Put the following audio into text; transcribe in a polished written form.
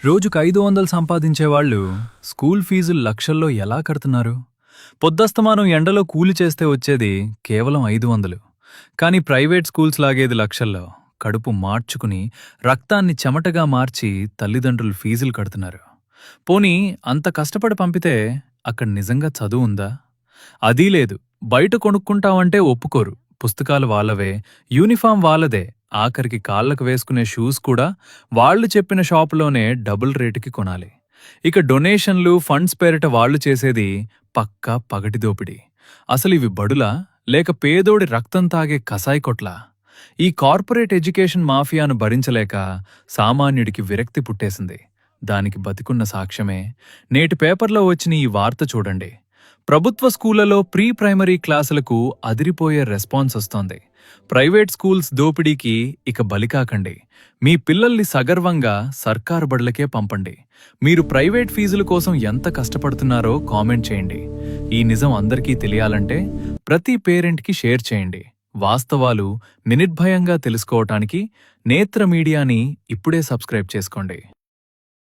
రోజుకు 500 సంపాదించేవాళ్లు స్కూల్ ఫీజులు లక్షల్లో ఎలా కడుతున్నారు? పొద్దస్తమానం ఎండలో కూలి చేస్తే వచ్చేది కేవలం 500. కానీ ప్రైవేట్ స్కూల్స్ లాగేది లక్షల్లో. కడుపు మార్చుకుని రక్తాన్ని చెమటగా మార్చి తల్లిదండ్రులు ఫీజులు కడుతున్నారు. పోనీ అంత కష్టపడి పంపితే అక్కడ నిజంగా చదువు ఉందా? అదీ లేదు. బయట కొనుక్కుంటామంటే ఒప్పుకోరు. పుస్తకాలు వాళ్ళవే, యూనిఫామ్ వాళ్ళదే, ఆఖరికి కాళ్లకు వేసుకునే షూస్ కూడా వాళ్లు చెప్పిన షాపులోనే డబుల్ రేటుకి కొనాలి. ఇక డొనేషన్లు, ఫండ్స్ పేరిట వాళ్లు చేసేది పక్కా పగటి దోపిడీ. అసలివి బడులా లేక పేదోడి రక్తం తాగే కసాయి కొట్లా? ఈ కార్పొరేట్ ఎడ్యుకేషన్ మాఫియాను భరించలేక సామాన్యుడికి విరక్తి పుట్టేసింది. దానికి బతికున్న సాక్ష్యమే నేటి పేపర్లో వచ్చిన ఈ వార్త చూడండి. ప్రభుత్వ స్కూళ్లలో ప్రీ ప్రైమరీ క్లాసులకు అదిరిపోయే రెస్పాన్స్ వస్తోంది. ప్రైవేట్ స్కూల్స్ దోపిడీకి ఇక బలికాకండి. మీ పిల్లల్ని సగర్వంగా సర్కారు బడులకే పంపండి. మీరు ప్రైవేట్ ఫీజుల కోసం ఎంత కష్టపడుతున్నారో కామెంట్ చేయండి. ఈ నిజం అందరికీ తెలియాలంటే ప్రతి పేరెంట్కి షేర్ చేయండి. వాస్తవాలు నిర్భయంగా తెలుసుకోవటానికి నేత్ర మీడియాని ఇప్పుడే సబ్స్క్రైబ్ చేసుకోండి.